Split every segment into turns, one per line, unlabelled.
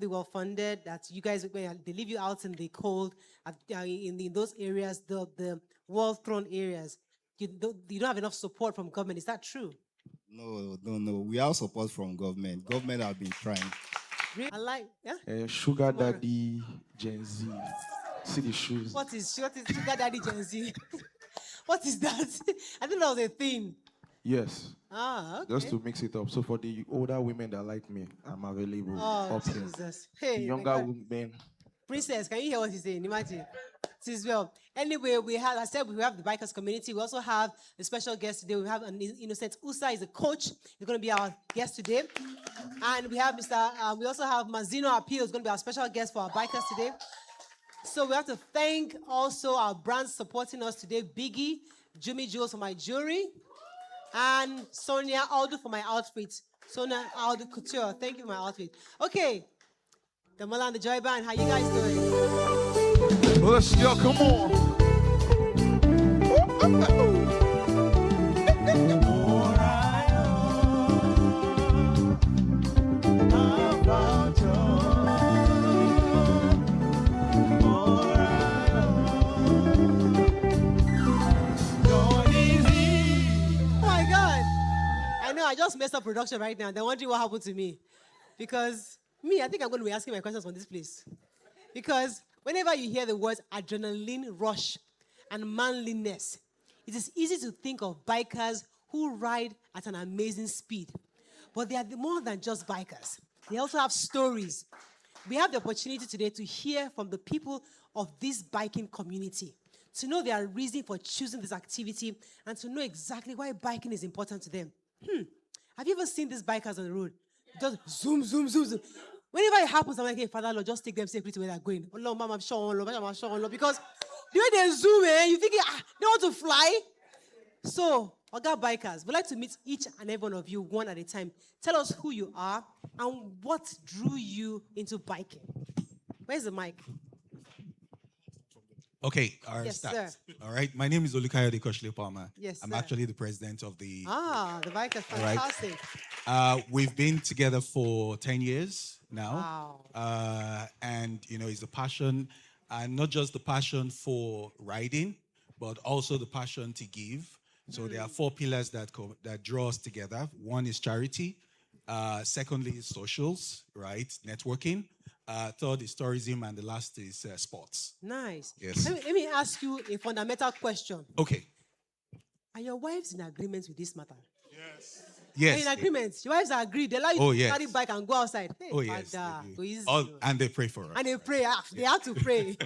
they were funded, that you guys, they leave you out in the cold, in those areas, the war thrown areas. You don't have enough support from government. Is that true?
No, no, no. We have support from government. Government have been trying.
Really? I like, yeah?
Sugar daddy, Gen Z. See the shoes.
What is sugar daddy Gen Z? What is that? I think that was a thing.
Yes.
Ah, okay.
Just to mix it up. So for the older women that like me, I'm available
Oh,
up here.
Jesus.
The
Hey, my
younger
God.
women,
Princess, can you hear what he's saying? Imagine. It is well. Anyway, I said we have the bikers community. We also have a special guest today. We have an innocent Usar, is a coach. He's going to be our guest today. And we have we also have Mazi'No Appeal, who's going to be our special guest for our bikers today. So we have to thank also our brands supporting us today. Biggie, Jimmy Jules for my jewelry, and Sonia Aldo for my outfit. Sonia Aldo Couture, thank you for my outfit. Okay, the Mala and the Joy Band, how you guys doing?
let's go, come on.
I just messed up production right now. They're wondering what happened to me. Because I think I'm going to be asking my questions from this place. Because whenever you hear the words adrenaline rush and manliness, it is easy to think of bikers who ride at an amazing speed. But they are more than just bikers. They also have stories. We have the opportunity today to hear from the people of this biking community, to know their reason for choosing this activity, and to know exactly why biking is important to them. Have you ever seen these bikers on the road? Just zoom, zoom, zoom, zoom. Whenever it happens, I'm like, hey, Father Lord, just take them safely to where they're going. Oh, Lord, Mama, I'm sure, Lord. Because the way they zoom, you think they want to fly. So, Oga Bikers, we'd like to meet each and every one of you one at a time. Tell us who you are and what drew you into biking. Where's the mic?
Okay, I'll
Yes,
start.
sir.
All right, my name is Olukayode Koshle Palmer.
Yes,
I'm
sir.
actually the president of the...
The Bikers,
right.
fantastic.
We've been together for 10 years now.
Wow.
And, it's a passion, and not just the passion for riding, but also the passion to give. So there are 4 pillars that draw us together. One is charity. Secondly is socials, right? Networking. Third is tourism, and the last is sports.
Nice.
Yes.
Let me ask you a fundamental question.
Okay.
Are your wives in agreement with this matter?
Yes.
Are you in agreement? Your wives are agreed. They allow you to carry bike and go outside. Hey,
yes.
Father,
And they pray for us.
and they pray. They have to pray.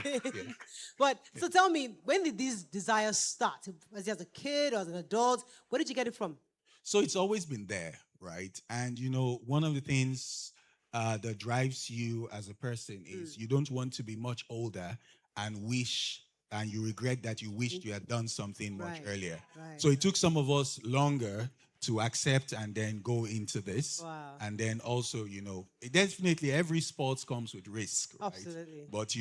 But so tell me, when did these desires start? Was it as a kid or as an adult? Where did you get it from?
So it's always been there, right? And one of the things that drives you as a person is you don't want to be much older and you regret that you wished you had done something much earlier.
Right.
So it took some of us longer to accept and then go into this.
Wow.
And then also, definitely every sport comes with risk, right?
Absolutely.
But,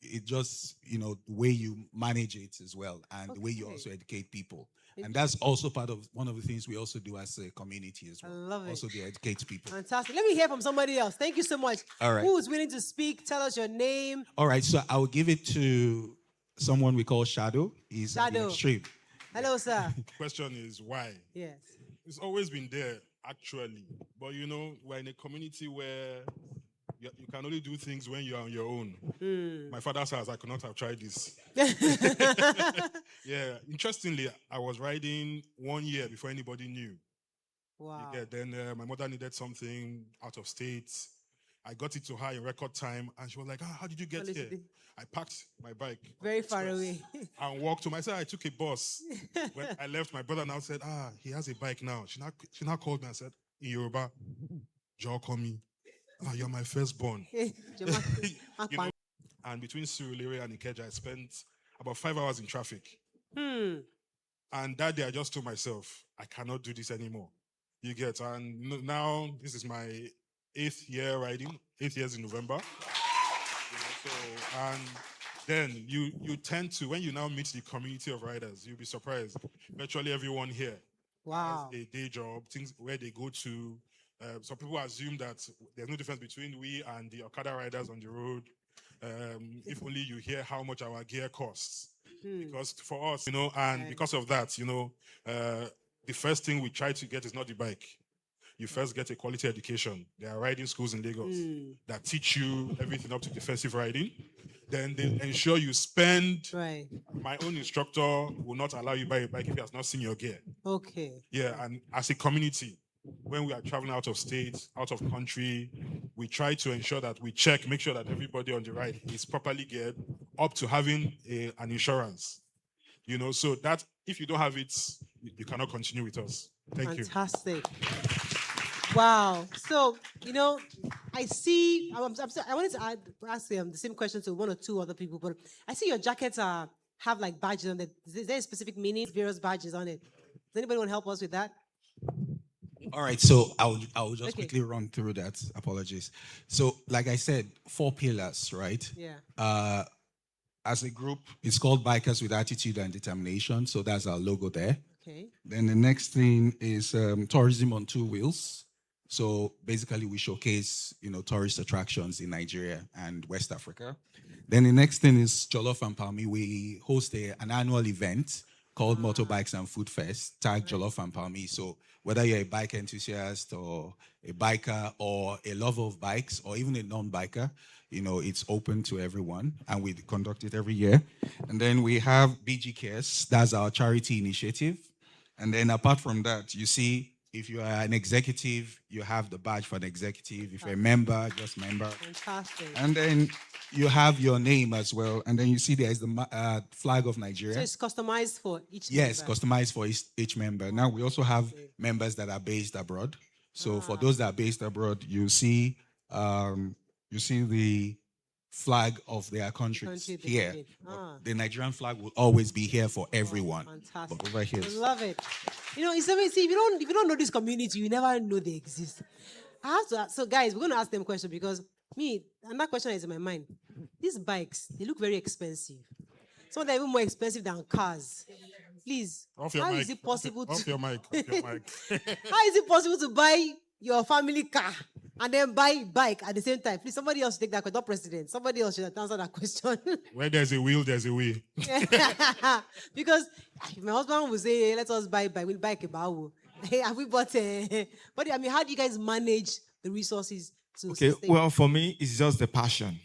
it just, the way you manage it as well, and the way you also educate people. And that's also part of one of the things we also do as a community as well.
I love it.
Also, to educate people.
Fantastic. Let me hear from somebody else. Thank you so much.
All right.
Who is willing to speak? Tell us your name.
All right, so I will give it to someone we call Shadow. He's at the
Shadow.
extreme.
Hello, sir.
Question is why?
Yes.
It's always been there, actually. But we're in a community where you can only do things when you're on your own. My father's house, I could not have tried this. Yeah. Interestingly, I was riding 1 year before anybody knew.
Wow.
Then my mother needed something out of state. I got it to her in record time, and she was like, how did you get here? I packed my bike.
Very far away.
And walked to myself. I took a bus. When I left, my brother now said, he has a bike now. She now called me and said, in Yoruba, Joe, call me. You're my firstborn. And between Surulere and Ikeja, I spent about 5 hours in traffic. And that day, I just told myself, I cannot do this anymore. You get, and now this is my 8th year riding, 8 years in November. And then you tend to, when you now meet the community of riders, you'll be surprised. Virtually everyone here has a day job, things where they go to, Some people assume that there's no difference between we and the Okada riders on the road. If only you hear how much our gear costs. Because for us, and because of that, the first thing we try to get is not the bike. You first get a quality education. There are riding schools in Lagos that teach you everything up to defensive riding. Then they ensure you spend.
Right.
My own instructor will not allow you buy a bike if he has not seen your gear.
Okay.
Yeah, and as a community, when we are traveling out of state, out of country, we try to ensure that we make sure that everybody on the ride is properly geared up to having an insurance. So that if you don't have it, you cannot continue with us. Thank you.
Fantastic. Wow. So, I see, I wanted to ask the same question to one or two other people, but I see your jackets have like badges on it. Is there a specific meaning, various badges on it? Does anybody want to help us with that?
All right, so I'll just quickly run through that. Apologies. So, like I said, 4 pillars, right?
Yeah.
As a group, it's called Bikers with Attitude and Determination. So that's our logo there.
Okay.
Then the next thing is tourism on 2 wheels. So basically, we showcase, tourist attractions in Nigeria and West Africa. Then the next thing is Jollof and Palmy. We host an annual event called Motorbikes and Food Fest, tag Jollof and Palmy. So whether you're a bike enthusiast or a biker or a lover of bikes or even a non-biker, it's open to everyone, and we conduct it every year. And then we have BG Cares. That's our charity initiative. And then apart from that, you see, if you are an executive, you have the badge for an executive. If you're a member, just member.
Fantastic.
And then you have your name as well. And then you see there's the flag of Nigeria.
So it's customized for each
Yes,
member.
customized for each member. Now, we also have members that are based abroad. So for those that are based abroad, you see the flag of their countries
Country they
here.
did.
But the Nigerian flag will always be here for everyone.
Fantastic.
But over here.
I love it. It's amazing. If you don't know this community, you never know they exist. I have to ask, so guys, we're going to ask them a question because and that question is in my mind. These bikes, they look very expensive. Some of them are even more expensive than cars. Please,
Off your
how
mic.
is it possible
Off your mic. Off your mic.
how is it possible to buy your family car and then buy bike at the same time? Please, somebody else take that question. Not president. Somebody else should answer that question.
Where there's a will, there's a way.
Because if my husband would say, hey, let us buy bike, we'll buy a Kebawu. Hey, have we bought a... But how do you guys manage the resources to
Okay,
sustain?
well, for me, it's just the passion.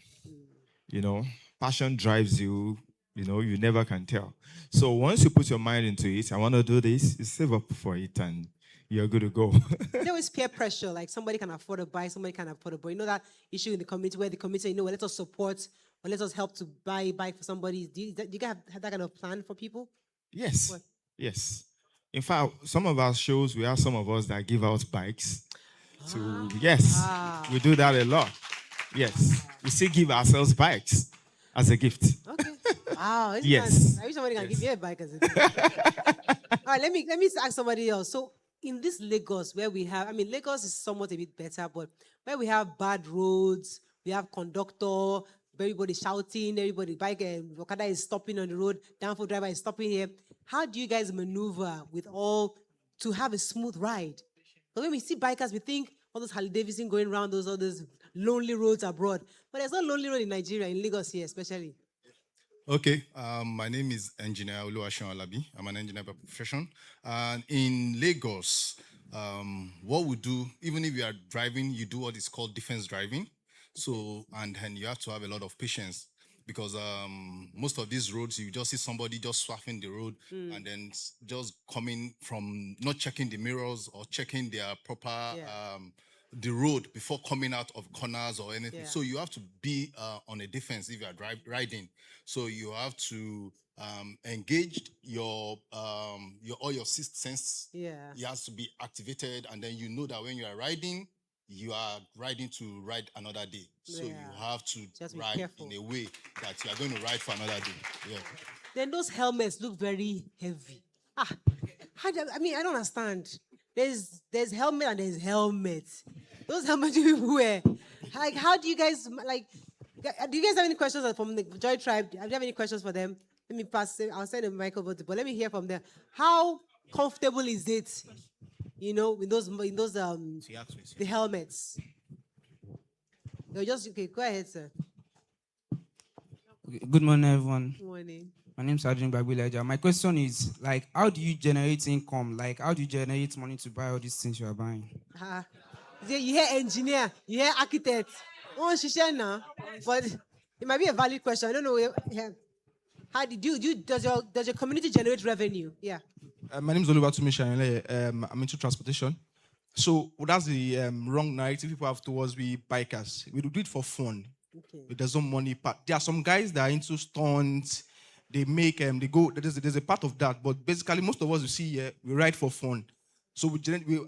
Passion drives you, you never can tell. So once you put your mind into it, I want to do this, you save up for it and you're good to go.
There is peer pressure, like somebody can afford a bike, somebody can afford a bike. That issue in the community where the community, let us support or let us help to buy a bike for somebody. Do you guys have that kind of plan for people?
Yes.
What?
Yes. In fact, some of our shows, we have some of us that give out bikes. We do that a lot. Yes. We still give ourselves bikes as a gift.
Okay. Wow.
Yes.
I wish somebody can give you a bike as a gift. All right, let me ask somebody else. So in this Lagos where we have, Lagos is somewhat a bit better, but where we have bad roads, we have conductor, everybody shouting, everybody bike and Okada is stopping on the road, downfall driver is stopping here. How do you guys maneuver with all to have a smooth ride? But when we see bikers, we think all those Harley Davidson going around all those lonely roads abroad. But there's no lonely road in Nigeria, in Lagos here especially.
Okay, my name is Engineer Oluwaseun. I'm an engineer by profession. And in Lagos, what we do, even if you are driving, you do what is called defense driving. So, and you have to have a lot of patience because most of these roads, you just see somebody just swapping the road and then just coming from not checking the mirrors or checking their proper the road before coming out of corners or anything. So you have to be on a defense if you are riding. So you have to engage your all your sixth sense.
Yeah.
It has to be activated, and then you know that when you are riding to ride another day. So you have to ride in a way that you are going to ride for another day. Yeah.
Then those helmets look very heavy. I don't understand. There's helmet and there's helmet. Those helmets you wear. Like, how do you guys do you guys have any questions from the Joy Tribe? Do you have any questions for them? Let me pass. I'll send a mic over to, but let me hear from them. How comfortable is it you know, in those the helmets. You're just okay. Go ahead, sir.
Okay, good morning, everyone.
Good morning.
My name is Adrian Babileja. My question is, like, how do you generate income? Like, how do you generate money to buy all these things you are buying?
You hear engineer, you hear architect. Oh, she share now, but it might be a valid question. I don't know. Yeah. How does your community generate revenue? Yeah.
My name is Oluwatumi Shayonle. I'm into transportation. So that's the wrong narrative people have towards we bikers. We do it for fun.
Okay.
There's no money part. There are some guys that are into stunts. They make they go. There's a part of that, but basically most of us you see here we ride for fun. So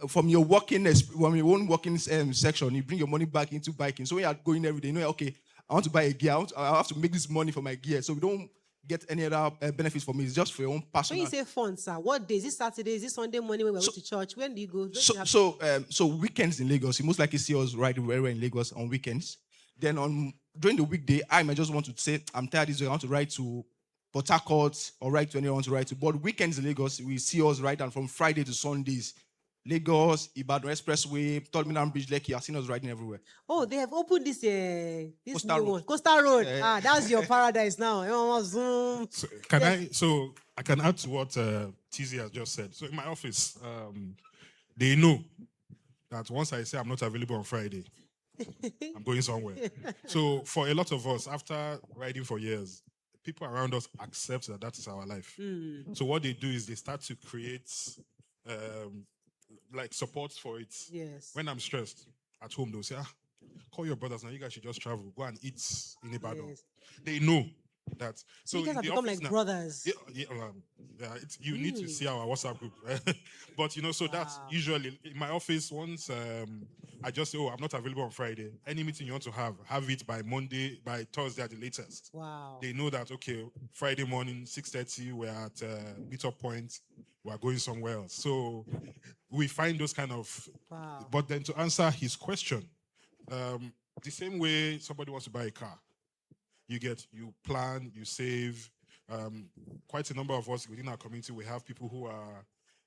from your own working section, you bring your money back into biking. So when you are going every day, you know, okay, I want to buy a gear. I have to make this money for my gear. So we don't get any other benefits for me. It's just for your own personal.
When you say fun, sir, what day? Is it Saturday? Is it Sunday morning when we went to church? When do you go?
So weekends in Lagos, you most likely see us riding very well in Lagos on weekends. Then during the weekday, I might just want to say, I'm tired this way, I want to ride to Port Harcourt or ride to anyone I want to ride to. But weekends in Lagos, we see us ride and from Friday to Sundays. Lagos, Ibadan Expressway, Terminal Bridge, Lekki, I've seen us riding everywhere.
Oh, they have opened this
Coastal
new
Road.
one. Coastal Road. That's your paradise now. Zoom.
So I can add to what TZ has just said. So in my office, they know that once I say I'm not available on Friday, I'm going somewhere. So for a lot of us, after riding for years, people around us accept that is our life. So what they do is they start to create like support for it.
Yes.
When I'm stressed at home, they'll say, call your brothers now. You guys should just travel. Go and eat in Ibadan.
Yes.
They know that.
So you guys have become like brothers.
You need to see our WhatsApp group. But, so that's usually in my office. Once I just say, I'm not available on Friday. Any meeting you want to have it by Monday, by Thursday at the latest.
Wow.
They know that, okay, Friday morning, 6:30, we're at meetup point. We're going somewhere else. So we find those kind of...
Wow.
But then to answer his question, the same way somebody wants to buy a car, you plan, you save. Quite a number of us within our community, we have people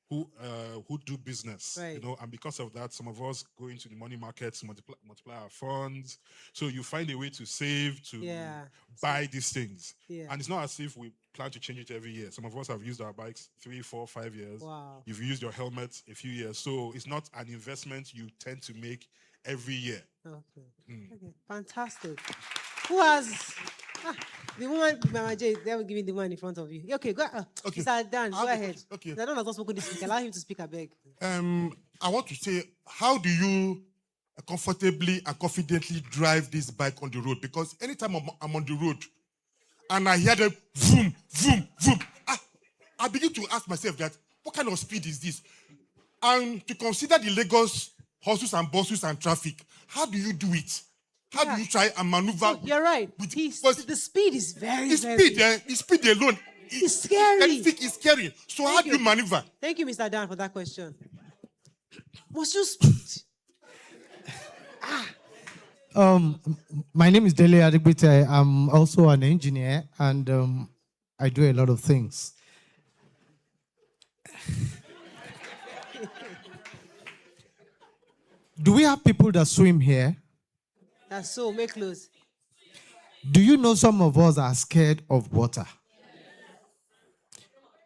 who do business,
right.
And because of that, some of us go into the money markets, multiply our funds. So you find a way to save, to buy these things.
Yeah.
And it's not as if we plan to change it every year. Some of us have used our bikes 3, 4, 5 years.
Wow.
You've used your helmet a few years. So it's not an investment you tend to make every year.
Okay. Okay. Fantastic. Who has... the woman, Mama J, they will give me the one in front of you. Okay, go ahead.
Okay.
Mr. Dan, go ahead.
Okay.
Dan has not spoken this week. Allow him to speak, I beg.
I want to say, how do you comfortably and confidently drive this bike on the road? Because anytime I'm on the road and I hear the vroom, vroom, vroom, I begin to ask myself that, what kind of speed is this? And to consider the Lagos hustles and bustles and traffic, how do you do it? How do you try and maneuver?
Oh, you're right. The speed is very,
the speed alone.
It's scary.
It's scary. So how do you maneuver?
Thank you, Mr. Dan, for that question. Must you speed?
My name is Dele Adigbite. I'm also an engineer, and I do a lot of things. Do we have people that swim here?
That's so. Make close.
Do you know some of us are scared of water?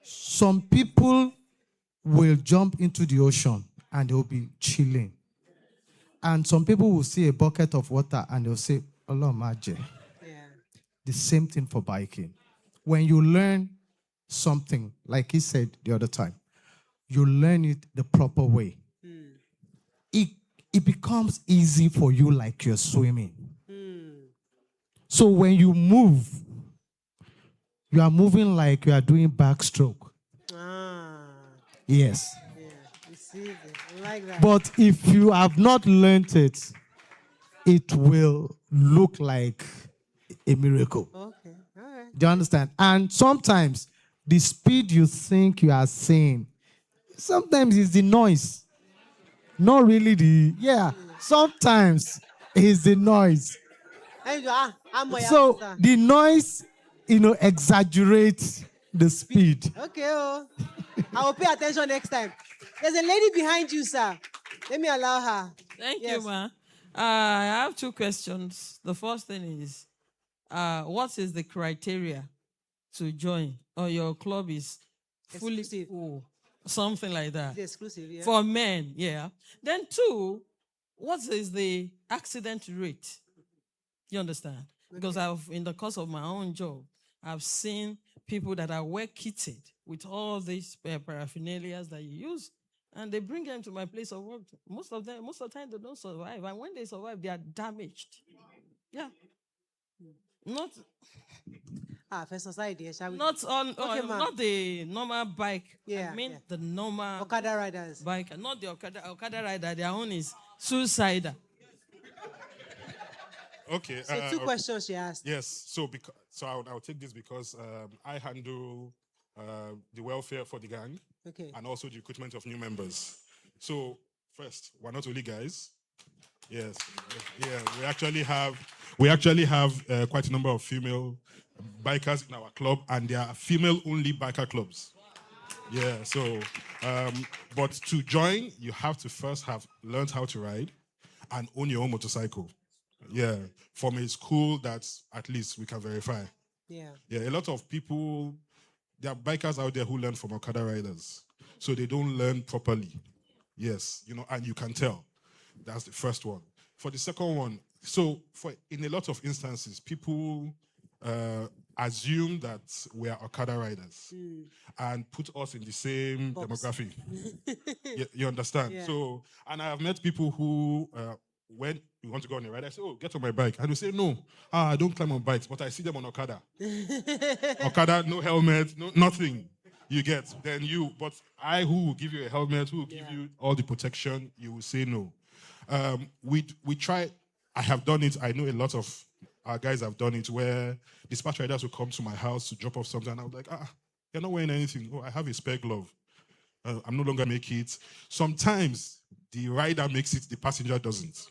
Some people will jump into the ocean and they'll be chilling. And some people will see a bucket of water and they'll say, Allah Maje.
Yeah.
The same thing for biking. When you learn something, like he said the other time, you learn it the proper way. It becomes easy for you like you're swimming. So when you move, you are moving like you are doing backstroke. Yes.
Yeah, you see, I like that.
But if you have not learned it, it will look like a miracle.
Okay, all right.
Do you understand? And sometimes the speed you think you are seeing, sometimes it's the noise. Not really sometimes it's the noise. So the noise, exaggerates the speed.
Okay, I will pay attention next time. There's a lady behind you, sir. Let me allow her.
Thank
Yes.
you, ma. I have two questions. The first thing is, what is the criteria to join? Or your club is fully
Exclusive.
full, something like that.
It's exclusive, yeah.
For men, yeah. Then two, what is the accident rate? You understand? Because in the course of my own job, I've seen people that are well kitted with all these paraphernalia that you use, and they bring them to my place of work. Most of the time, they don't survive, and when they survive, they are damaged. Yeah. Not
for society, shall we?
not on
Okay, ma'am.
not the normal bike.
Yeah,
I mean
yeah.
the normal
Okada riders.
bike, not the Okada rider. Their own is suicider.
Okay.
So two questions she asked.
Yes. So I'll take this because I handle the welfare for the gang
Okay.
and also the recruitment of new members. So first, we're not only guys. Yes. Yeah. We actually have quite a number of female bikers in our club, and they are female-only biker clubs. Yeah. So, but to join, you have to first have learned how to ride and own your own motorcycle. Yeah, from a school that at least we can verify.
Yeah.
Yeah, a lot of people, there are bikers out there who learn from Okada riders. So they don't learn properly. Yes, and you can tell. That's the first one. For the second one, so in a lot of instances, people assume that we are Okada riders and put us in the same demography. You understand?
Yeah.
So, and I have met people who, when we want to go on a ride, I say, oh, get on my bike. And they say, no, I don't climb on bikes, but I see them on Okada. Okada, no helmet, no nothing. You get. But I who will give you a helmet, who will give you all the protection, you will say no. We try, I have done it, I know a lot of our guys have done it, where dispatch riders will come to my house to drop off something, and I was like, you're not wearing anything. Oh, I have a spare glove. I'm no longer make it. Sometimes the rider makes it, the passenger doesn't.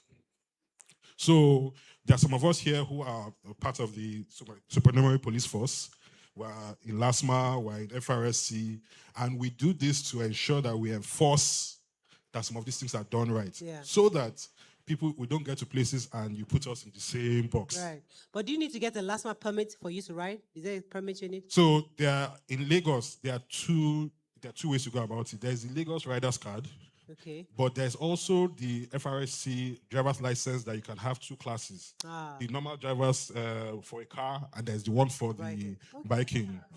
So there are some of us here who are part of the supernumerary police force. We're in LASMA, we're in FRSC, and we do this to ensure that we enforce that some of these things are done right.
Yeah.
So that we don't get to places and you put us in the same box.
Right. But do you need to get a LASMA permit for you to ride? Is there a permit you need?
So in Lagos, there are two ways to go about it. There's the Lagos Riders Card.
Okay.
But there's also the FRSC driver's license that you can have two classes. The normal drivers for a car, and there's the one for the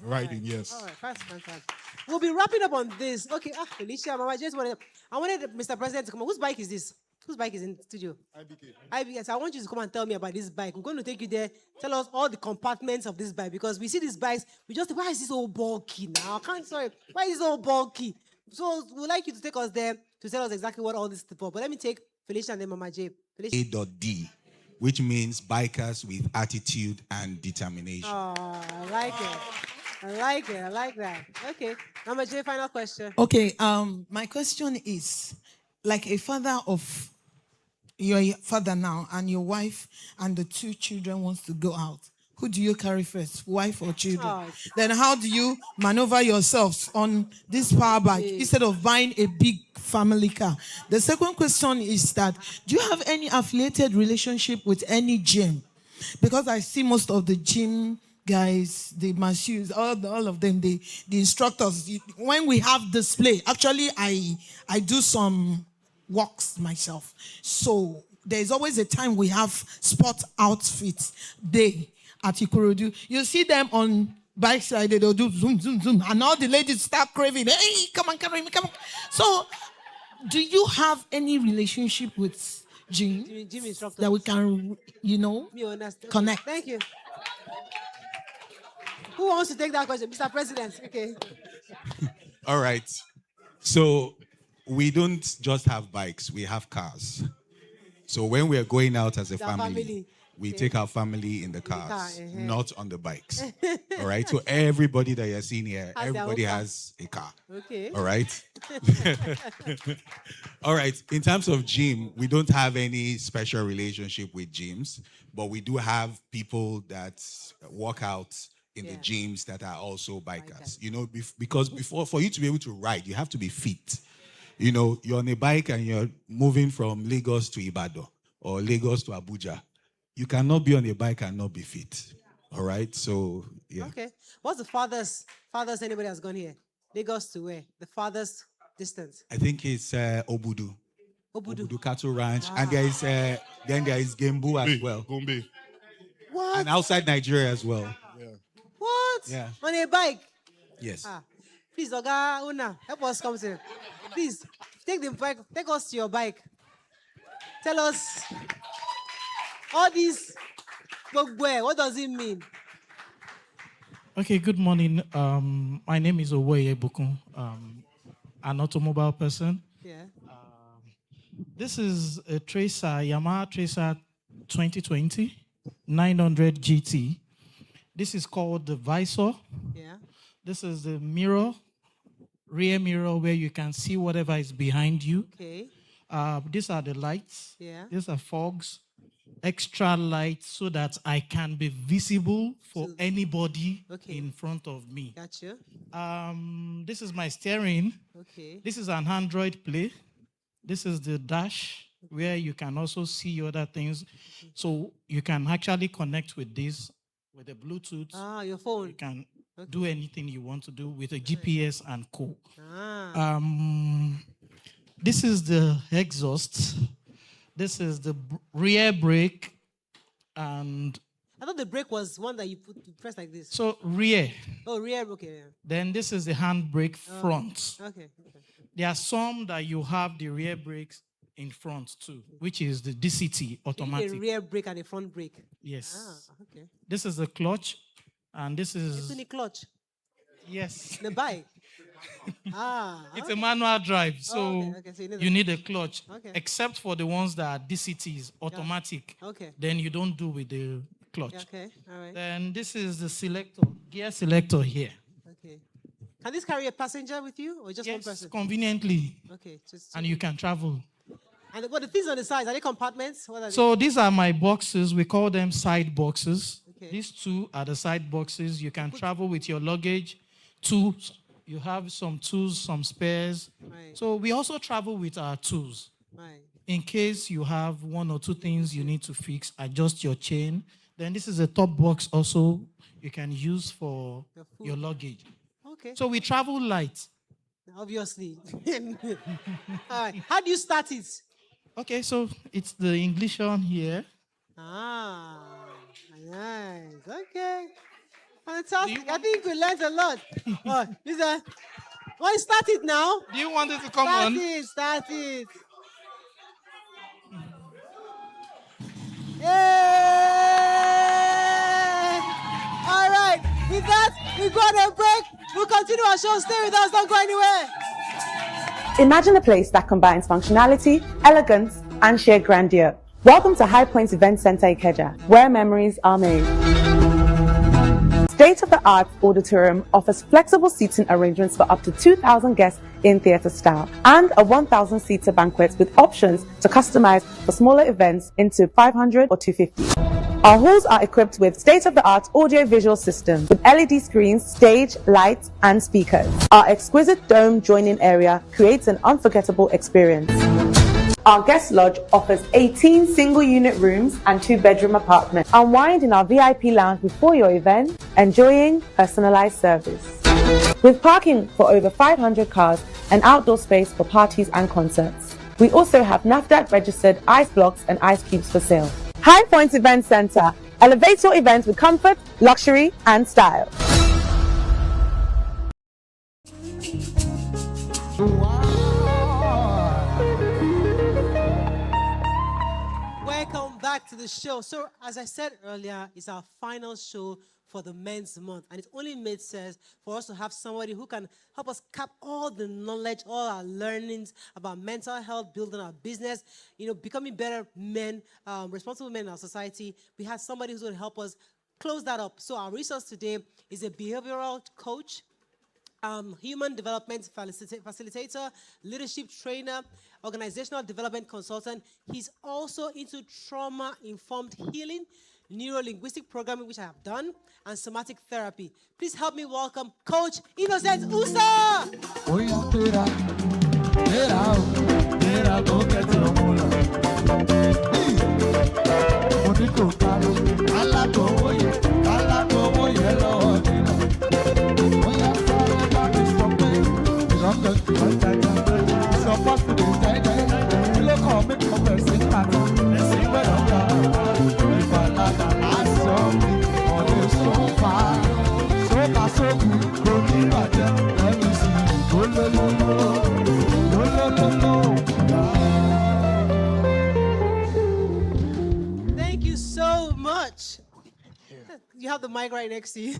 riding, yes.
All right, fast. We'll be wrapping up on this. Okay, Felicia, Mama, I wanted Mr. President to come on. Whose bike is this? Whose bike is in the studio? IBK. So I want you to come and tell me about this bike. I'm going to take you there. Tell us all the compartments of this bike, because we see these bikes, we just think, why is this all bulky now? Why is this all bulky? So we'd like you to take us there to tell us exactly what all this is for. But let me take Felicia and then Mama J. Felicia.
A.D, which means bikers with attitude and determination.
Oh, I like it. I like that. Okay. Mama J, final question.
Okay, my question is, like a father of your father now and your wife and the two children wants to go out. Who do you carry first, wife or children? Then how do you maneuver yourselves on this power bike instead of buying a big family car? The second question is that, do you have any affiliated relationship with any gym? Because I see most of the gym guys, the masseurs, all of them, the instructors, when we have display, actually I do some walks myself. So there's always a time we have sport outfits day at Ikorodu. You see them on bike side, they'll do zoom, zoom, zoom, and all the ladies start craving, hey, come on, carry me, come on. So do you have any relationship with gym
instructors
that we can, connect?
Thank you. Who wants to take that question? Mr. President. Okay.
All right. So we don't just have bikes, we have cars. So when we are going out as a family, we take our family in the cars, not on the bikes. All right? So everybody that you're seeing here, everybody has a car.
Okay.
All right? All right. In terms of gym, we don't have any special relationship with gyms, but we do have people that work out in the gyms that are also bikers. Because for you to be able to ride, you have to be fit. You know, you're on a bike and you're moving from Lagos to Ibadan or Lagos to Abuja. You cannot be on a bike and not be fit. All right? So, yeah.
Okay. What's the farthest anybody has gone here? Lagos to where? The farthest distance?
I think it's Obudu.
Obudu.
Cattle Ranch. And there is then there is Gembu as well.
Gombe.
What?
And outside Nigeria as well.
Yeah.
What?
Yeah.
On a bike?
Yes.
Please, Oga Una, help us come to. Please, take the bike, take us to your bike. Tell us all these, what does it mean?
Okay, good morning. My name is Owoye Bukun, an automobile person.
Yeah.
This is a Tracer, Yamaha Tracer 2020, 900 GT. This is called the visor.
Yeah.
This is the mirror, rear mirror, where you can see whatever is behind you.
Okay.
These are the lights.
Yeah.
These are fogs, extra light so that I can be visible for anybody in front of me.
Gotcha.
This is my steering.
Okay.
This is an Android Play. This is the dash where you can also see other things. So you can actually connect with this with a Bluetooth.
Your phone.
You can do anything you want to do with a GPS and co. This is the exhaust. This is the rear brake, and
I thought the brake was one that you press like this.
so rear.
Oh, rear. Okay. Yeah.
Then this is the handbrake front.
Okay.
There are some that you have the rear brakes in front too, which is the DCT automatic.
A rear brake and a front brake.
Yes.
Okay.
This is the clutch, and this
It's
is
in the clutch.
yes.
The bike.
It's a manual drive, so,
okay. So
you need a clutch.
Okay.
Except for the ones that are DCTs automatic.
Okay.
Then you don't do with the clutch.
Yeah, okay. All right.
Then this is the selector, gear selector here.
Okay. Can this carry a passenger with you or just one
Yes,
person?
conveniently.
Okay. Just
And you can travel.
And what the things on the sides, are they compartments? What are
So these are my boxes. We call them side boxes.
Okay.
These two are the side boxes. You can travel with your luggage. Tools. You have some tools, some spares.
Right.
So we also travel with our tools.
Right.
In case you have one or two things you need to fix, adjust your chain. Then this is a top box also you can use for your luggage.
Okay.
So we travel light.
Obviously. All right. How do you start it?
Okay, so it's the ignition here.
Nice. Okay. Fantastic. I think we learned a lot. Oh, listen. Well, start it now.
Do you want it to come on?
Start it. Yay! All right. With that, we go on a break. We'll continue our show. Stay with us. Don't go anywhere.
Imagine a place that combines functionality, elegance, and sheer grandeur. Welcome to High Points Event Center Ikeja, where memories are made. State-of-the-art auditorium offers flexible seating arrangements for up to 2,000 guests in theater style and a 1,000-seater banquet with options to customize for smaller events into 500 or 250. Our halls are equipped with state-of-the-art audio-visual systems with LED screens, stage, lights, and speakers. Our exquisite dome joining area creates an unforgettable experience. Our guest lodge offers 18 single-unit rooms and 2-bedroom apartments. Unwind in our VIP lounge before your event, enjoying personalized service. With parking for over 500 cars and outdoor space for parties and concerts. We also have NAFDAC-registered ice blocks and ice cubes for sale. High Points Event Center. Elevate your events with comfort, luxury, and style.
Welcome back to the show. So, as I said earlier, it's our final show for the Men's Month. And it only made sense for us to have somebody who can help us cap all the knowledge, all our learnings about mental health, building our business, becoming better men, responsible men in our society. We have somebody who's going to help us close that up. So our resource today is a behavioral coach, human development facilitator, leadership trainer, organizational development consultant. He's also into trauma-informed healing, neuro-linguistic programming, which I have done, and somatic therapy. Please help me welcome Coach Innocent Usar. Thank you so much. You have the mic right next to you.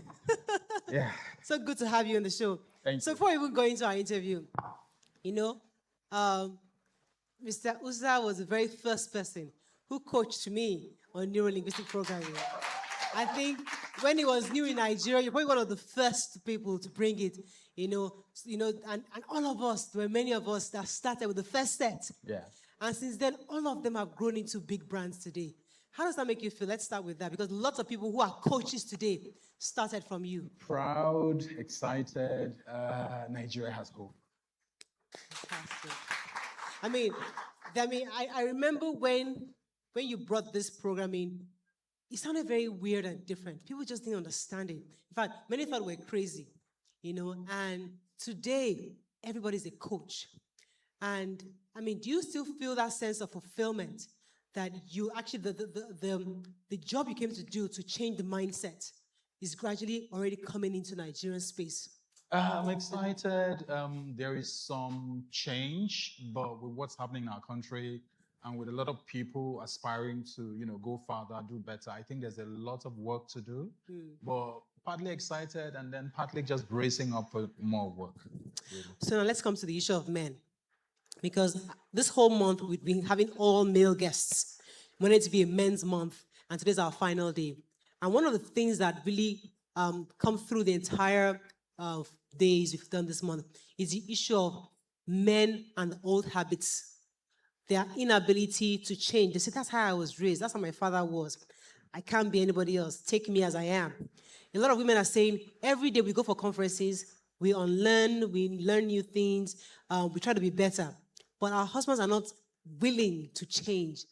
Yeah.
So good to have you on the show.
Thank
So before we even go into our interview, you know, Mr. Usar was the very first person who coached me on neuro-linguistic programming. I think when he was new in Nigeria, you're probably one of the first people to bring it, and all of us, there were many of us that started with the first set.
Yeah.
And since then, all of them have grown into big brands today. How does that make you feel? Let's start with that, because lots of people who are coaches today started from you.
Proud, excited. Nigeria has hope.
Fantastic. I remember when you brought this program in, it sounded very weird and different. People just didn't understand it. In fact, many thought we were crazy, and today, everybody's a coach. And do you still feel that sense of fulfillment that you actually, the job you came to do to change the mindset is gradually already coming into Nigerian space?
I'm excited. There is some change, but with what's happening in our country and with a lot of people aspiring to, go farther, do better, I think there's a lot of work to do. But partly excited and then partly just bracing up for more work. Really.
So now let's come to the issue of men. Because this whole month we've been having all male guests. We wanted it to be a men's month, and today's our final day. And one of the things that really come through the entire days we've done this month is the issue of men and old habits, their inability to change. They say, that's how I was raised, that's how my father was. I can't be anybody else. Take me as I am. A lot of women are saying, every day we go for conferences, we unlearn, we learn new things, we try to be better. But our husbands are not willing to change.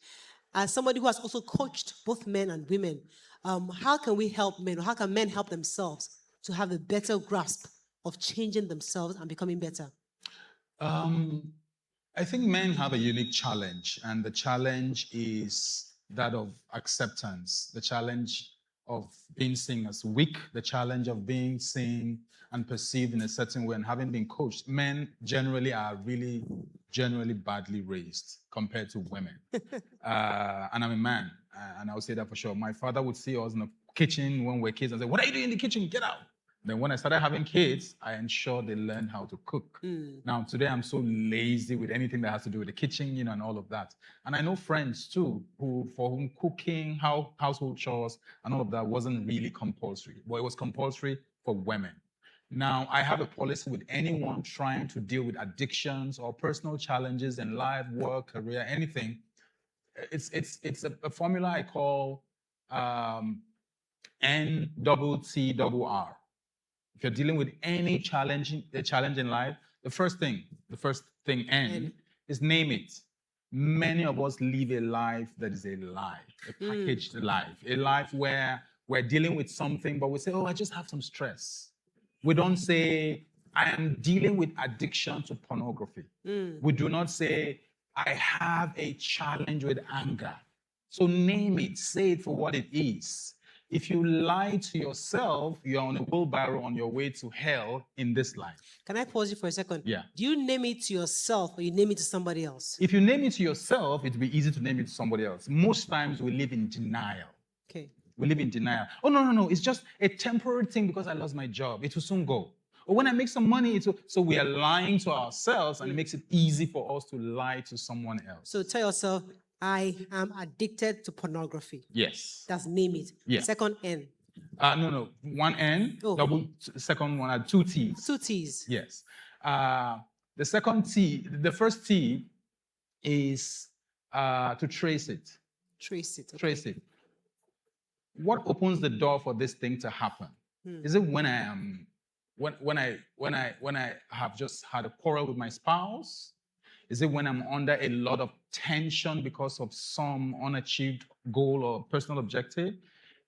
As somebody who has also coached both men and women, how can we help men, or how can men help themselves to have a better grasp of changing themselves and becoming better?
I think men have a unique challenge, and the challenge is that of acceptance, the challenge of being seen as weak, the challenge of being seen and perceived in a certain way and having been coached. Men generally are really generally badly raised compared to women. And I'm a man, and I would say that for sure. My father would see us in the kitchen when we were kids and say, what are you doing in the kitchen? Get out. Then when I started having kids, I ensured they learned how to cook. Now, today I'm so lazy with anything that has to do with the kitchen, and all of that. And I know friends too, for whom cooking, household chores, and all of that wasn't really compulsory. But it was compulsory for women. Now, I have a policy with anyone trying to deal with addictions or personal challenges in life, work, career, anything. It's a formula I call NTTR. If you're dealing with any challenge in life, the first thing, N, is name it. Many of us live a life that is a lie, a packaged life, a life where we're dealing with something, but we say, I just have some stress. We don't say, I am dealing with addiction to pornography. We do not say, I have a challenge with anger. So name it, say it for what it is. If you lie to yourself, you're on a wheelbarrow on your way to hell in this life.
Can I pause you for a second?
Yeah.
Do you name it to yourself or you name it to somebody else?
If you name it to yourself, it'll be easy to name it to somebody else. Most times we live in denial.
Okay.
We live in denial. Oh, no. It's just a temporary thing because I lost my job. It will soon go. Or when I make some money, so we are lying to ourselves, and it makes it easy for us to lie to someone else.
So tell yourself, I am addicted to pornography.
Yes.
That's name it.
Yeah.
Second N.
No. One N, second one, 2 T's.
2 T's.
Yes. The second T, the first T is to trace it.
Trace it. Okay.
Trace it. What opens the door for this thing to happen? Is it when I am, when I have just had a quarrel with my spouse? Is it when I'm under a lot of tension because of some unachieved goal or personal objective?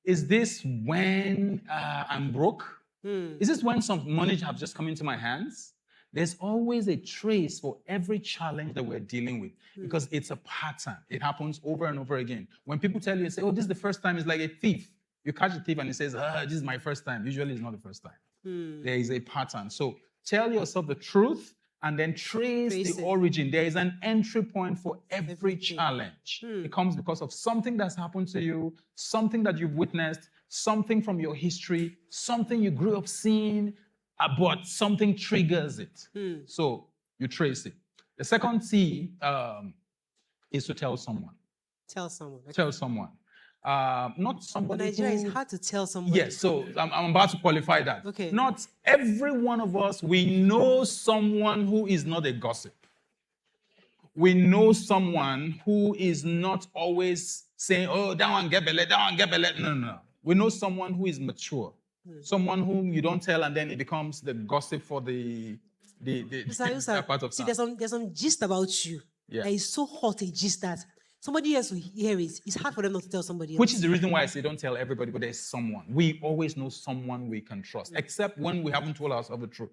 Is this when I'm broke? Is this when some money have just come into my hands? There's always a trace for every challenge that we're dealing with because it's a pattern. It happens over and over again. When people tell you, say, oh, this is the first time, it's like a thief. You catch a thief and he says, this is my first time. Usually it's not the first time. There is a pattern. So tell yourself the truth and then trace the origin. There is an entry point for every challenge. It comes because of something that's happened to you, something that you've witnessed, something from your history, something you grew up seeing, but something triggers it. So you trace it. The second T is to tell someone.
Tell someone. Okay.
Tell someone. Not somebody
Nigeria
who...
is hard to tell somebody.
Yes, so I'm about to qualify that.
Okay.
Not every one of us, we know someone who is not a gossip. We know someone who is not always saying, oh, that one get belly, that one get belly. No. We know someone who is mature. Someone whom you don't tell and then it becomes the gossip for the part of
see,
town.
there's some gist about you.
Yeah.
That is so hot a gist that somebody else will hear it. It's hard for them not to tell somebody else.
Which is the reason why I say don't tell everybody, but there's someone. We always know someone we can trust, except when we haven't told ourselves the truth.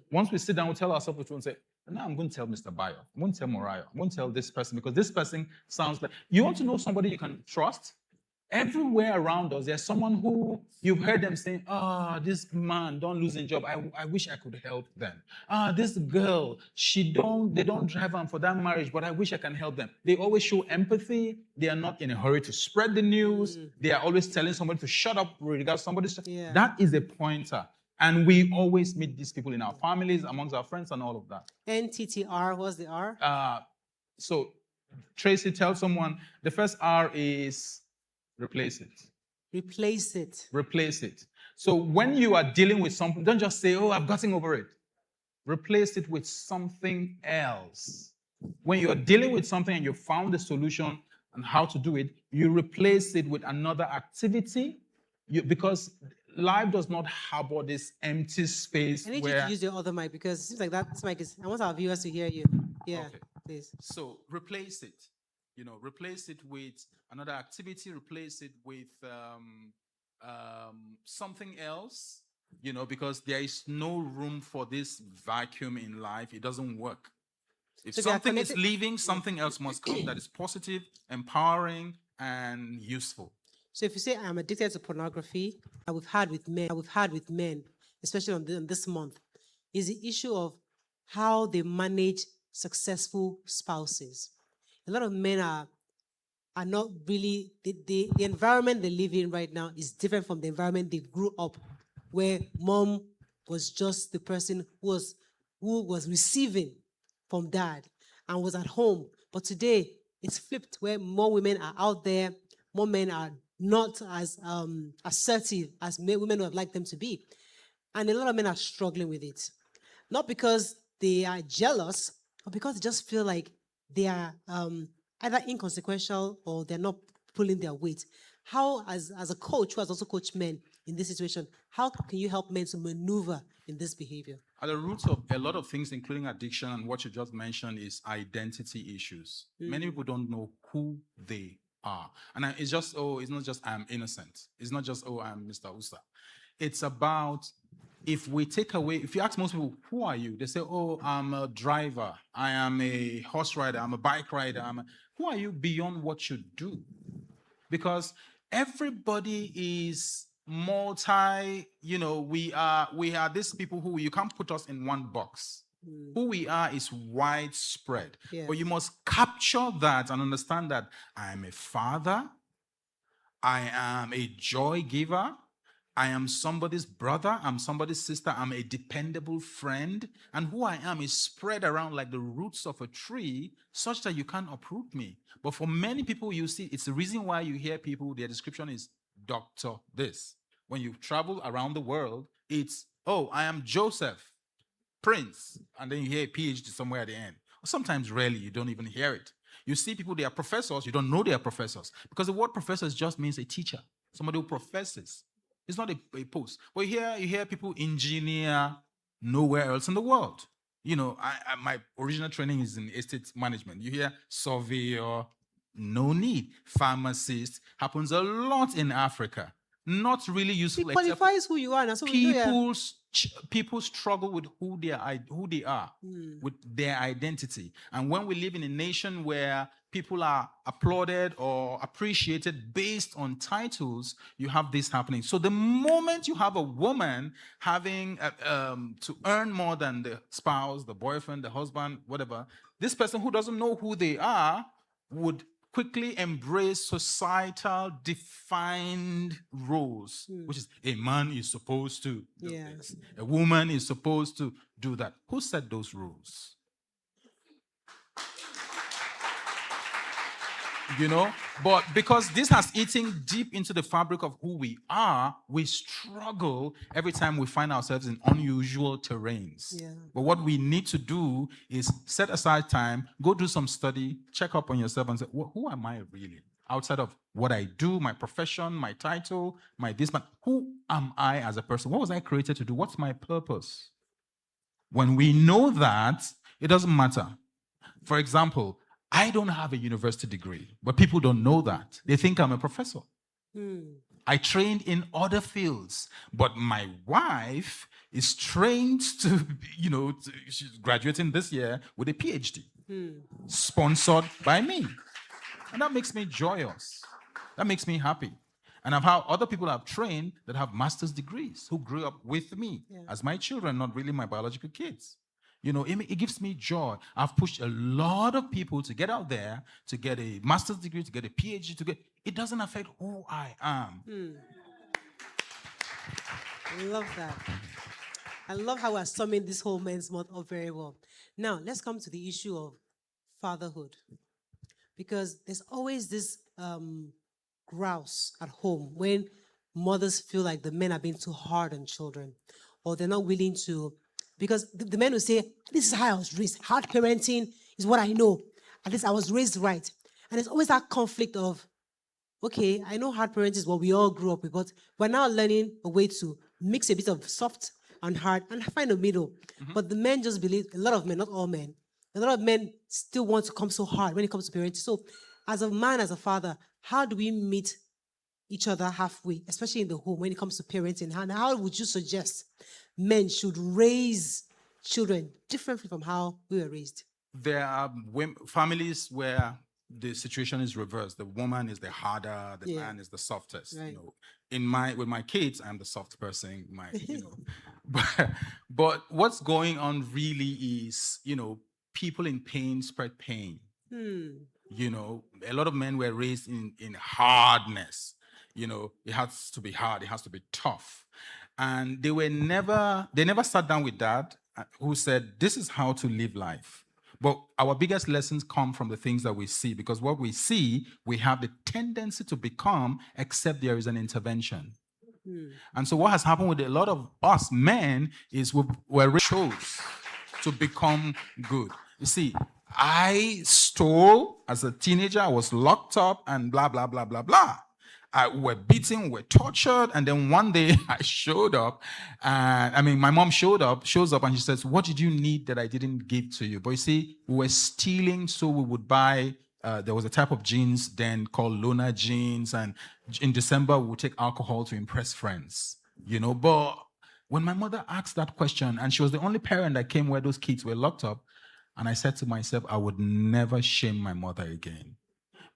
Once we sit down, we tell ourselves the truth and say, now I'm going to tell Mr. Bayo. I'm going to tell Morayo. I'm going to tell this person because this person sounds like... You want to know somebody you can trust? Everywhere around us, there's someone who you've heard them saying, this man don't lose his job. I wish I could help them. This girl, they don't drive on for that marriage, but I wish I can help them. They always show empathy. They are not in a hurry to spread the news. They are always telling somebody to shut up regarding somebody's...
Yeah.
That is a pointer. And we always meet these people in our families, amongst our friends and all of that.
NTTR, what's the R?
So Tracy, tell someone, the first R is... replace it.
Replace it.
Replace it. So when you are dealing with something, don't just say, oh, I've gotten over it. Replace it with something else. When you're dealing with something and you found the solution and how to do it, you replace it with another activity because life does not harbor this empty space.
I need you to use your other mic because it seems like that mic is... I want our viewers to hear you. Yeah, okay. Please.
So replace it. Replace it with another activity, replace it with something else, because there is no room for this vacuum in life. It doesn't work. If something is leaving, something else must come that is positive, empowering, and useful.
So if you say I'm addicted to pornography, we've had with men, especially on this month, is the issue of how they manage successful spouses. A lot of men are not really, the environment they live in right now is different from the environment they grew up, where mom was just the person who was receiving from dad and was at home. But today, it's flipped, where more women are out there, more men are not as assertive as women would like them to be. And a lot of men are struggling with it. Not because they are jealous, but because they just feel like they are either inconsequential or they're not pulling their weight. How, as a coach who has also coached men in this situation, how can you help men to maneuver in this behavior?
At the roots of a lot of things, including addiction and what you just mentioned, is identity issues. Many people don't know who they are. And it's just, it's not just I'm innocent. It's not just, I'm Mr. Usar. It's about... If you ask most people, who are you? They say, I'm a driver. I am a horse rider. I'm a bike rider. Who are you beyond what you do? Because everybody is we are these people who you can't put us in one box. Who we are is widespread. Yeah. But you must capture that and understand that I am a father. I am a joy giver. I am somebody's brother, I'm somebody's sister, I'm a dependable friend, and who I am is spread around like the roots of a tree, such that you can't uproot me. But for many people, you see, it's the reason why you hear people, their description is Dr. This. When you travel around the world, it's, I am Joseph, Prince, and then you hear a PhD somewhere at the end. Or sometimes rarely, you don't even hear it. You see people, they are professors, you don't know they are professors, because the word professors just means a teacher, somebody who professes. It's not a post. But here you hear people engineer nowhere else in the world. You know, my original training is in estate management. You hear surveyor, no need. Pharmacist happens a lot in Africa. Not really useful.
It qualifies who you are. And so we know,
People struggle with who they are, with their identity. And when we live in a nation where people are applauded or appreciated based on titles, you have this happening. So the moment you have a woman having to earn more than the spouse, the boyfriend, the husband, whatever, this person who doesn't know who they are would quickly embrace societal defined roles, which is a man is supposed to do this. A woman is supposed to do that. Who set those rules? You know, but because this has eaten deep into the fabric of who we are, we struggle every time we find ourselves in unusual terrains. But what we need to do is set aside time, go do some study, check up on yourself and say, who am I really? Outside of what I do, my profession, my title, my this, but who am I as a person? What was I created to do? What's my purpose? When we know that, it doesn't matter. For example, I don't have a university degree, but people don't know that. They think I'm a professor. I trained in other fields, but my wife is trained to, she's graduating this year with a PhD, sponsored by me. And that makes me joyous. That makes me happy. And I've had other people I've trained that have master's degrees who grew up with me as my children, not really my biological kids. You know, it gives me joy. I've pushed a lot of people to get out there, to get a master's degree, to get a PhD, it doesn't affect who I am.
I love that. I love how we're summing this whole Men's Month up very well. Now, let's come to the issue of fatherhood. Because there's always this grouse at home when mothers feel like the men are being too hard on children, or they're not willing to. Because the men will say, this is how I was raised. Hard parenting is what I know. At least I was raised right. And there's always that conflict of, okay, I know hard parenting is what we all grew up with, but we're now learning a way to mix a bit of soft and hard and find a middle. But the men just believe, a lot of men, not all men, a lot of men still want to come so hard when it comes to parenting. So as a man, as a father, how do we meet each other halfway, especially in the home when it comes to parenting? How would you suggest men should raise children differently from how we were raised?
There are families where the situation is reversed. The woman is the harder, the man is the softest.
Right.
You know, with my kids, I'm the soft person. But what's going on really is, people in pain spread pain. You know, a lot of men were raised in hardness. You know, it has to be hard, it has to be tough. And they never sat down with dad who said, this is how to live life. But our biggest lessons come from the things that we see, because what we see, we have the tendency to become, except there is an intervention. And so what has happened with a lot of us men is we're chose to become good. You see, I stole as a teenager, I was locked up and blah, blah, blah, blah, blah. We're beaten, we're tortured, and then one day I showed up, and my mom shows up and she says, what did you need that I didn't give to you? But you see, we were stealing, so we would buy, there was a type of jeans then called Lona jeans, and in December we would take alcohol to impress friends, but when my mother asked that question, and she was the only parent that came where those kids were locked up, and I said to myself, I would never shame my mother again.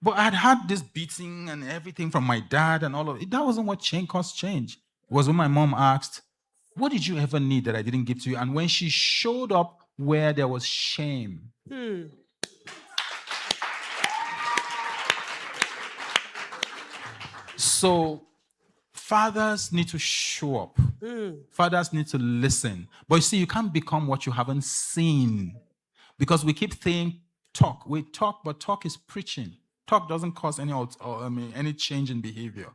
But I had this beating and everything from my dad and all of it. That wasn't what caused change. It was when my mom asked, what did you ever need that I didn't give to you? And when she showed up where there was shame. So fathers need to show up. Fathers need to listen. But you see, you can't become what you haven't seen. Because we keep saying talk. We talk, but talk is preaching. Talk doesn't cause any change in behavior.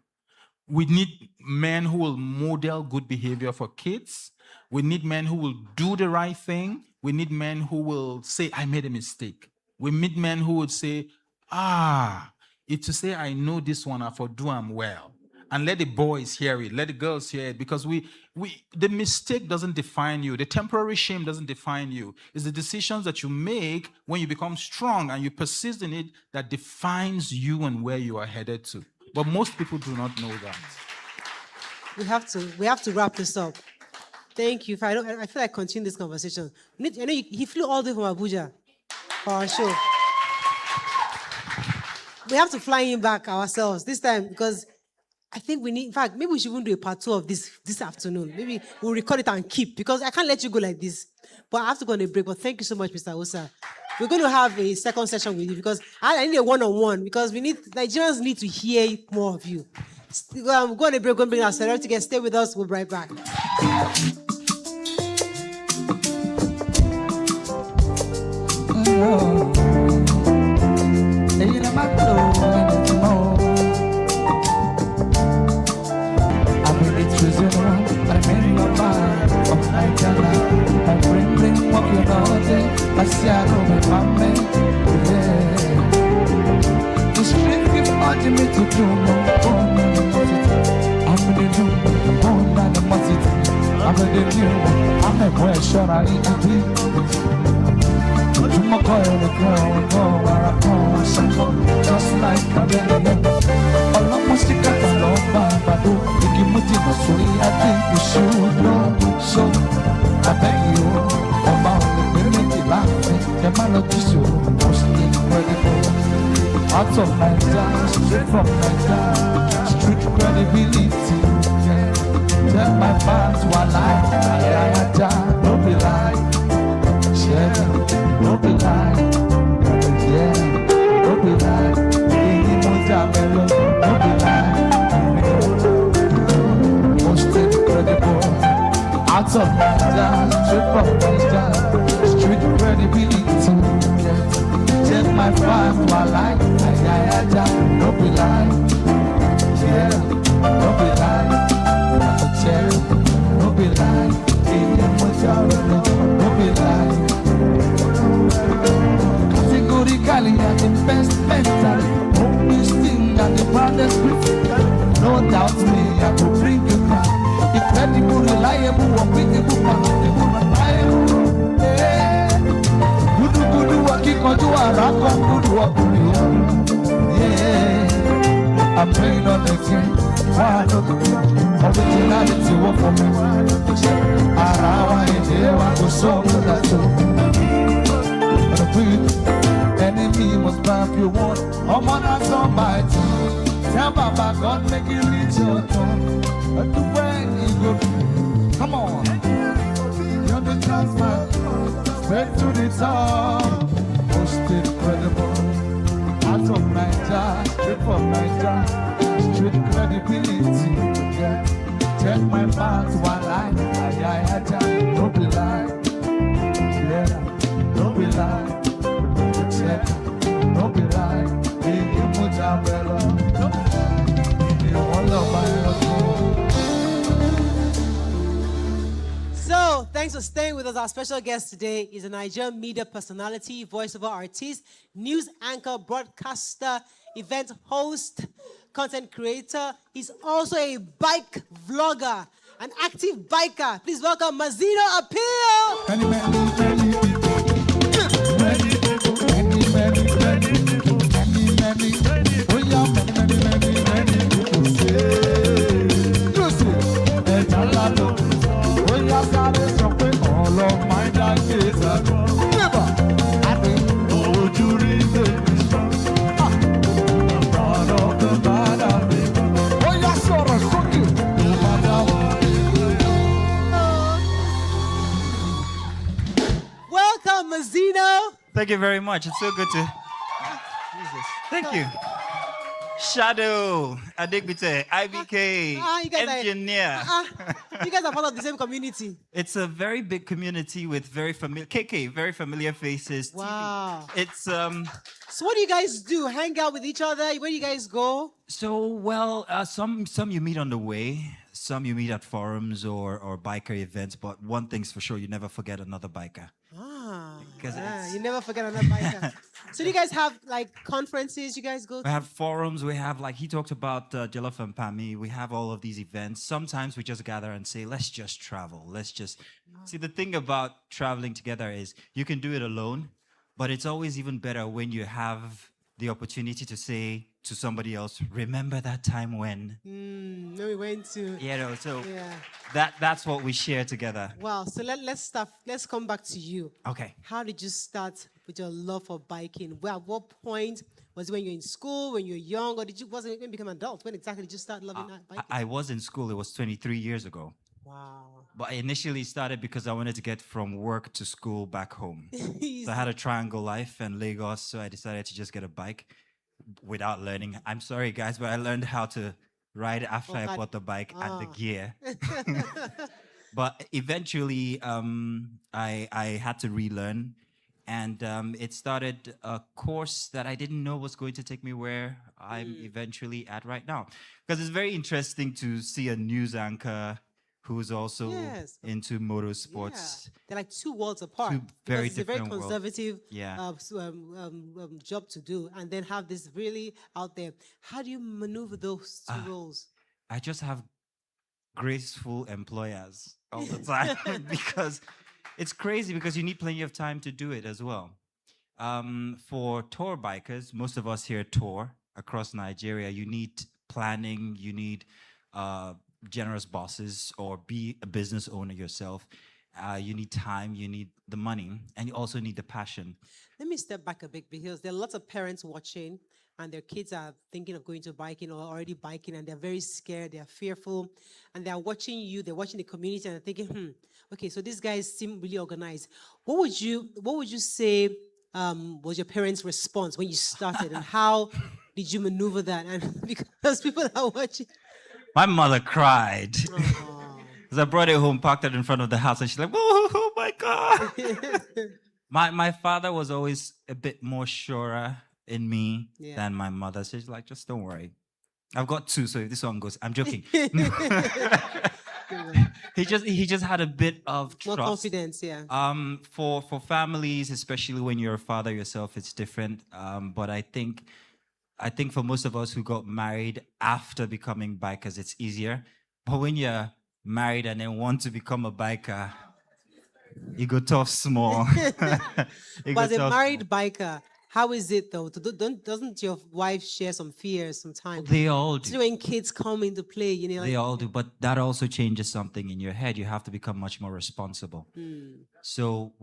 We need men who will model good behavior for kids. We need men who will do the right thing. We need men who will say, I made a mistake. We need men who would say, it's to say, I know this one, I for do am well. and let the boys hear it, let the girls hear it, because the mistake doesn't define you. The temporary shame doesn't define you. It's the decisions that you make when you become strong and you persist in it that defines you and where you are headed to. But most people do not know that.
We have to wrap this up. Thank you. I feel like continuing this conversation. He flew all the way from Abuja for our show. We have to fly him back ourselves this time because I think we need, in fact, maybe we should even do a part 2 of this afternoon. Maybe we'll record it and keep, because I can't let you go like this. But I have to go on a break. But thank you so much, Mr. Usar. We're going to have a second session with you because I need a one-on-one, because Nigerians need to hear more of you. Go on a break, go and bring our celebrity guest. Stay with us. We'll be right back.
Just like a almost a cat along Bambado. I think you should know. So I beg you, about the minute laughing, the melody so most incredible. Out of my time, straight from my time, street credibility. Tell my fans while I don't be lying. Yeah, don't be lying. Yeah, don't be lying. Don't be lying. Most incredible. Out of my time, straight from my time, street credibility. Tell my fans while I don't be lying. Yeah, don't be lying. Don't be lying. Don't be lying. Categorically, I'm the best mentally. Always thing and the proudest with. No doubt me, I will bring you back. Incredible, reliable, unbeatable, reliable. Good, working, do a rock on good work. Yeah, I'm praying on the king. Originality work for me. Arawa ide wa go so that enemy must buy if you want. I'm on a somebody. Tell Baba God make you reach your tongue. But the way you go, come on. You're the transfer. Straight to the top. Most incredible. Out of Nigeria, straight from Nigeria. Street credibility, yeah. Check my mouth while I don't be lying, yeah. Don't be lying, check. Don't be lying, you put down better. You want
So, thanks for staying with us. Our special guest today is a Nigerian media personality, voiceover artist, news anchor, broadcaster, event host, content creator. He's also a bike vlogger, an active biker. Please welcome Mazi'No Appeal. Welcome, Mazi'No.
Thank you very much. It's so good to. Jesus. Thank you. Shadow, Adigbite, IBK, Engineer.
You guys are part of the same community.
It's a very big community with very familiar faces.
Wow.
It's
So what do you guys do? Hang out with each other? Where do you guys go?
So well, some you meet on the way, some you meet at forums or biker events. But one thing's for sure, you never forget another biker.
Ah.
because
You never forget another biker. So do you guys have like conferences you guys go
we
to?
have forums. We have he talked about Jollof and Pami. We have all of these events. Sometimes we just gather and say, let's just travel. Let's just see. The thing about traveling together is you can do it alone, but it's always even better when you have the opportunity to say to somebody else, remember that time when.
When we went to.
So
Yeah.
that's what we share together.
Wow. So let's start. Let's come back to you.
Okay.
How did you start with your love for biking? Well, at what point was it when you were in school, when you were young, or was it when you became an adult? When exactly did you start loving biking?
I was in school. It was 23 years ago.
Wow.
But I initially started because I wanted to get from work to school back home. So I had a triangle life in Lagos, so I decided to just get a bike without learning. I'm sorry, guys, but I learned how to ride after I bought the bike and the gear. But eventually, I had to relearn. And it started a course that I didn't know was going to take me where I'm eventually at right now. Because it's very interesting to see a news anchor who's also into motorsports.
Yeah. They're like two worlds apart.
Two very
it's a very
different worlds.
conservative
Yeah.
job to do, and then have this really out there. How do you maneuver those two roles?
I just have graceful employers all the time because it's crazy because you need plenty of time to do it as well. For tour bikers, most of us here tour across Nigeria, you need planning, you need generous bosses, or be a business owner yourself. You need time, you need the money, and you also need the passion.
Let me step back a bit, because there are lots of parents watching and their kids are thinking of going to biking or already biking, and they're very scared, they're fearful, and they're watching you, they're watching the community, and they're thinking, okay, so these guys seem really organized. What would you say was your parents' response when you started, and how did you maneuver that? And because people are watching.
My mother cried. Because I brought it home, parked it in front of the house, and she's like, oh my God. My father was always a bit more surer in me than my mother. So she's like, just don't worry. I've got two, so if this one goes, I'm joking. He just had a bit of trust.
More confidence, yeah.
For families, especially when you're a father yourself, it's different. But I think for most of us who got married after becoming bikers, it's easier. But when you're married and then want to become a biker, you go tough small.
But as a married biker, how is it though? Doesn't your wife share some fears sometimes?
They all do.
Especially when kids come into play, you know.
They all do, but that also changes something in your head. You have to become much more responsible. So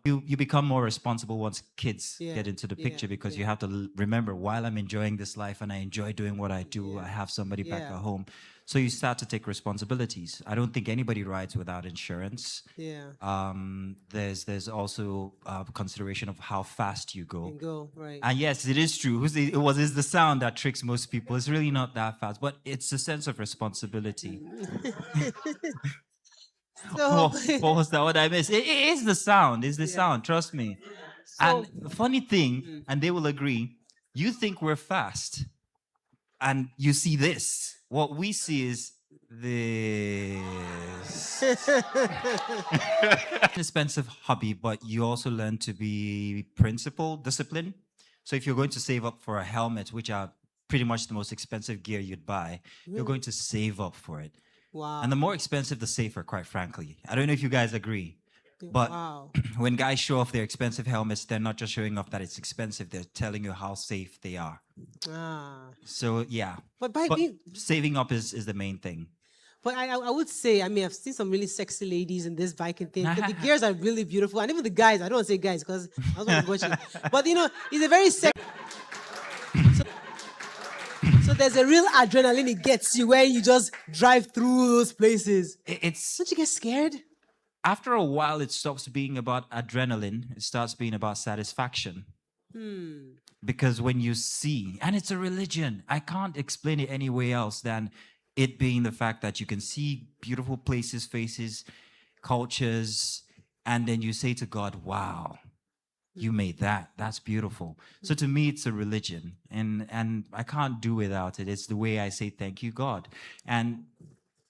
you become more responsible once kids get into the picture, because you have to remember, while I'm enjoying this life and I enjoy doing what I do, I have somebody back at home. So you start to take responsibilities. I don't think anybody rides without insurance.
Yeah.
There's also consideration of how fast you go.
Right.
And yes, it is true. It's the sound that tricks most people. It's really not that fast, but it's a sense of responsibility.
So,
what was that? What I missed? It is the sound. It's the sound. Trust me. And the funny thing, and they will agree, you think we're fast, and you see this. What we see is this. Expensive hobby, but you also learn to be principled, disciplined. So if you're going to save up for a helmet, which are pretty much the most expensive gear you'd buy, you're going to save up for it.
Wow.
And the more expensive, the safer, quite frankly. I don't know if you guys agree. But when guys show off their expensive helmets, they're not just showing off that it's expensive, they're telling you how safe they are. So, yeah.
But
saving up is the main thing.
But I would say, I mean, I've seen some really sexy ladies in this biking thing. But the gears are really beautiful. And even the guys, I don't want to say guys because I was not watching. But, you know, it's a very sexy. So there's a real adrenaline it gets you when you just drive through those places. Don't you get scared?
After a while, it stops being about adrenaline. It starts being about satisfaction. Because when you see, and it's a religion, I can't explain it any way else than it being the fact that you can see beautiful places, faces, cultures, and then you say to God, wow, you made that. That's beautiful. So to me, it's a religion, and I can't do without it. It's the way I say thank you, God. And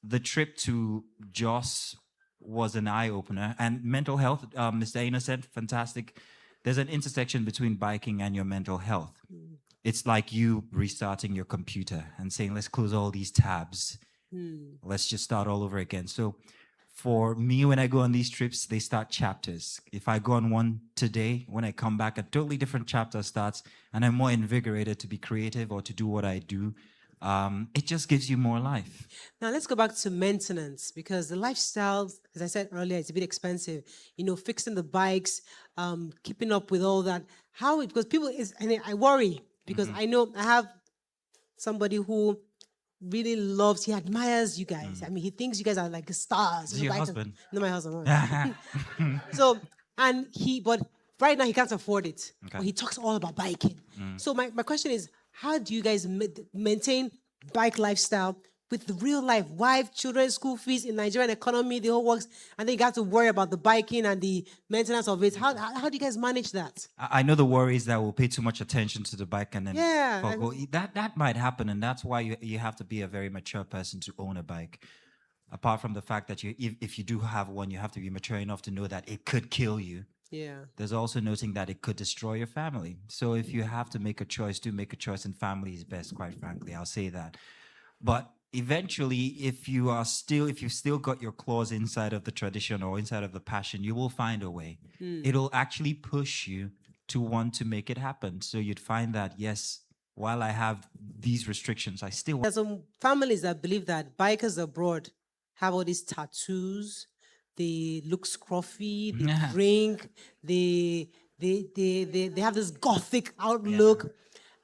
the trip to Jos was an eye opener. And mental health, Mr. Innocent, fantastic. There's an intersection between biking and your mental health. It's like you restarting your computer and saying, let's close all these tabs. Let's just start all over again. So for me, when I go on these trips, they start chapters. If I go on one today, when I come back, a totally different chapter starts, and I'm more invigorated to be creative or to do what I do. It just gives you more life.
Now let's go back to maintenance, because the lifestyle, as I said earlier, it's a bit expensive. You know, fixing the bikes, keeping up with all that. How it, because people is, and I worry because I know I have somebody who really loves, he admires you guys. I mean, he thinks you guys are like stars.
Is it your husband?
No, my husband. So, and but right now he can't afford it.
Okay.
But he talks all about biking. So my question is, how do you guys maintain bike lifestyle with the real life, wife, children, school fees in Nigerian economy, the whole works, and then you got to worry about the biking and the maintenance of it? How do you guys manage that?
I know the worry is that we'll pay too much attention to the bike and then that might happen, and that's why you have to be a very mature person to own a bike. Apart from the fact that if you do have one, you have to be mature enough to know that it could kill you.
Yeah.
There's also noting that it could destroy your family. So if you have to make a choice, do make a choice, and family is best, quite frankly. I'll say that. But eventually, if you've still got your claws inside of the tradition or inside of the passion, you will find a way. It'll actually push you to want to make it happen. So you'd find that, yes, while I have these restrictions, I still want.
There's some families that believe that bikers abroad have all these tattoos. They look scruffy, they drink, they have this gothic outlook,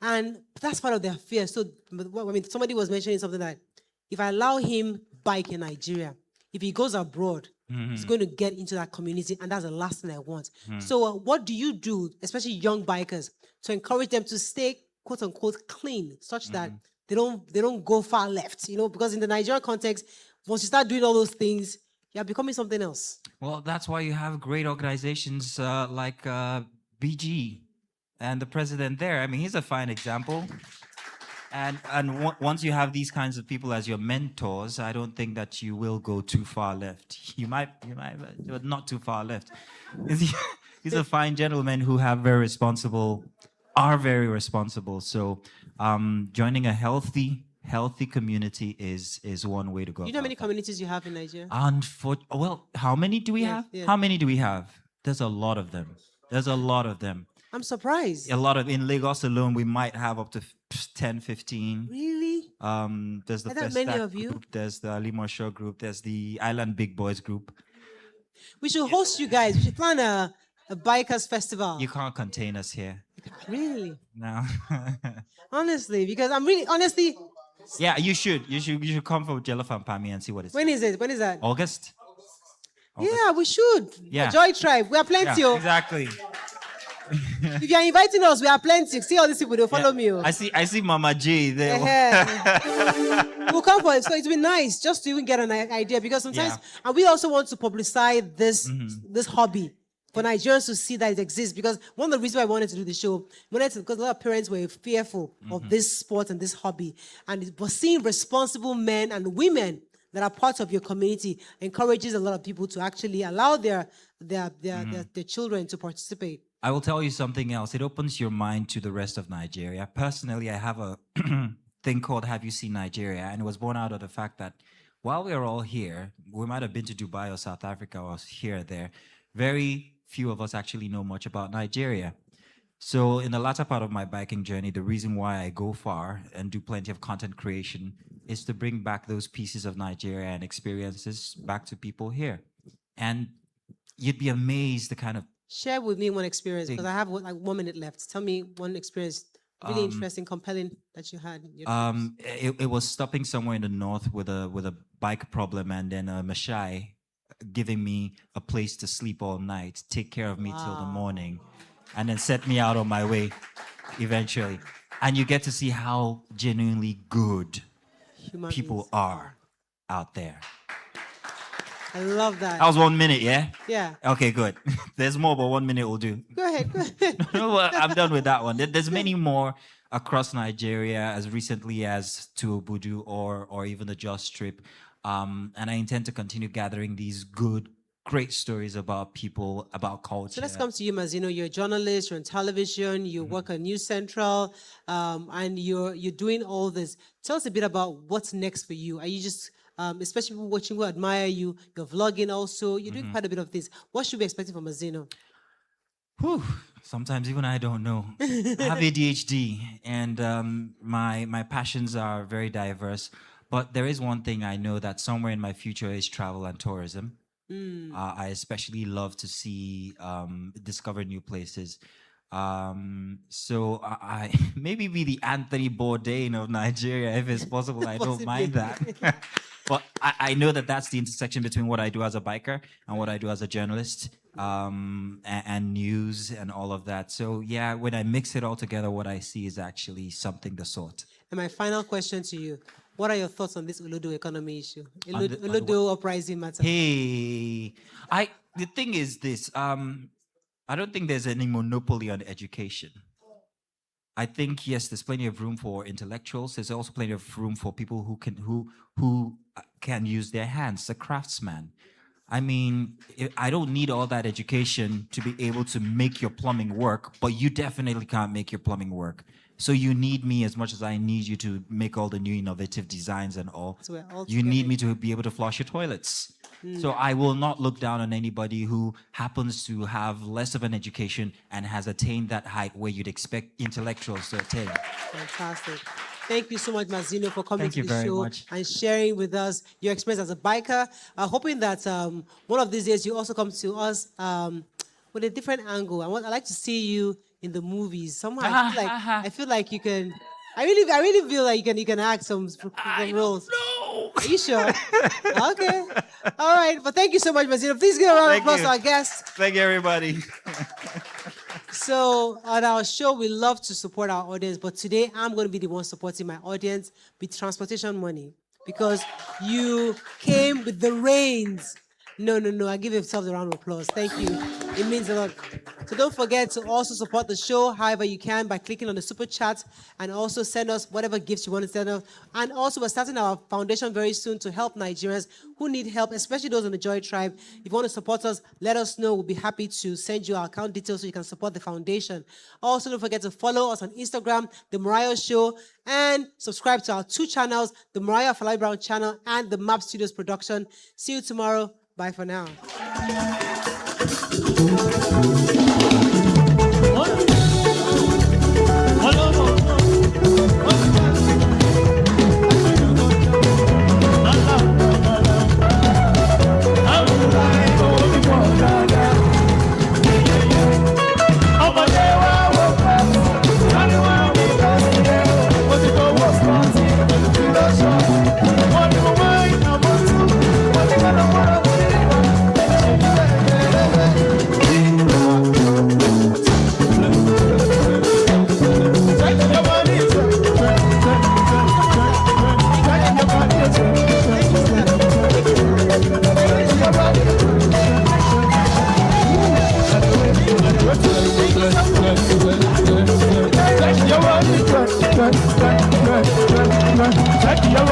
and that's part of their fear. So, I mean, somebody was mentioning something that if I allow him bike in Nigeria, if he goes abroad, he's going to get into that community, and that's the last thing I want. So, what do you do, especially young bikers, to encourage them to stay quote unquote clean, such that they don't go far left? You know, because in the Nigerian context, once you start doing all those things, you're becoming something else.
Well, that's why you have great organizations like BG and the president there. I mean, he's a fine example. And once you have these kinds of people as your mentors, I don't think that you will go too far left. You might, but not too far left. He's a fine gentleman who are very responsible. So joining a healthy community is one way to go.
You know how many communities you have in Nigeria?
Well, how many do we have?
Yeah.
How many do we have? There's a lot of them.
I'm surprised.
In Lagos alone, we might have up to 10, 15.
Really?
There's the
Are there many
Festac
of you?
group, there's the Morayo Show group, there's the Island Big Boys group.
We should host you guys. We should plan a bikers festival.
You can't contain us here.
Really?
No.
Honestly, because I'm really, honestly.
Yeah, you should come for Jollof and Pami and see what it's.
When is it? When is that?
August.
Yeah, we should.
Yeah.
Joy Tribe. We are plenty.
Yeah, exactly.
If you are inviting us, we are plenty. See all these people, they'll follow me.
I see Mama J there.
We'll come for it. So it's been nice just to even get an idea, because sometimes, and we also want to publicize this hobby for Nigerians to see that it exists. Because one of the reasons why I wanted to do the show, because a lot of parents were fearful of this sport and this hobby, and it was seeing responsible men and women that are part of your community encourages a lot of people to actually allow their children to participate.
I will tell you something else. It opens your mind to the rest of Nigeria. Personally, I have a thing called Have You Seen Nigeria? And it was born out of the fact that while we are all here, we might have been to Dubai or South Africa or here or there, very few of us actually know much about Nigeria. So in the latter part of my biking journey, the reason why I go far and do plenty of content creation is to bring back those pieces of Nigeria and experiences back to people here. And you'd be amazed the kind of...
Share with me one experience, because I have like 1 minute left. Tell me one experience, really interesting, compelling, that you had.
It was stopping somewhere in the north with a bike problem, and then Mashai giving me a place to sleep all night, take care of me till the morning, and then set me out on my way eventually. And you get to see how genuinely good people are out there.
I love that.
That was 1 minute, yeah?
Yeah.
Okay, good. There's more, but 1 minute will do.
Go ahead.
No, I'm done with that one. There's many more across Nigeria, as recently as to Obudu or even the Jos Strip. And I intend to continue gathering these great stories about people, about culture.
So let's come to you, Mazi'No. You're a journalist, you're on television, you work on News Central, and you're doing all this. Tell us a bit about what's next for you. Are you just, especially people watching who admire you, you're vlogging also, you're doing quite a bit of this. What should we expect from Mazi'No?
Whew, sometimes even I don't know. I have ADHD, and my passions are very diverse. But there is one thing I know, that somewhere in my future is travel and tourism. I especially love to see, discover new places. So I maybe be the Anthony Bourdain of Nigeria, if it's possible. I don't mind that. But I know that that's the intersection between what I do as a biker and what I do as a journalist, and news and all of that. So yeah, when I mix it all together, what I see is actually something the sort.
And my final question to you, what are your thoughts on this Olodo economy issue? Olodo uprising matter.
Hey, the thing is this, I don't think there's any monopoly on education. I think, yes, there's plenty of room for intellectuals. There's also plenty of room for people who can use their hands, the craftsman. I mean, I don't need all that education to be able to make your plumbing work, but you definitely can't make your plumbing work. So you need me as much as I need you to make all the new innovative designs and all.
So
you need me to be able to flush your toilets. So I will not look down on anybody who happens to have less of an education and has attained that height where you'd expect intellectuals to attain.
Fantastic. Thank you so much, Mazi'No, for coming to the show
much.
and sharing with us your experience as a biker. Hoping that one of these days you also come to us with a different angle. I'd like to see you in the movies. Somehow I feel like you can. I really feel like you can act some roles.
No.
Are you sure? Okay. All right. But thank you so much, Mazi'No. Please give a round of applause to our guests.
Thank you, everybody.
So on our show, we love to support our audience, but today I'm going to be the one supporting my audience with transportation money because you came with the reins. No. I give yourself a round of applause. Thank you. It means a lot. So don't forget to also support the show however you can by clicking on the super chat and also send us whatever gifts you want to send us. And also we're starting our foundation very soon to help Nigerians who need help, especially those in the Joy Tribe. If you want to support us, let us know. We'll be happy to send you our account details so you can support the foundation. Also, don't forget to follow us on Instagram, The Morayo Show, and subscribe to our 2 channels, the Afolabi-Brown channel and the Map Studios production. See you tomorrow. Bye for now.
Your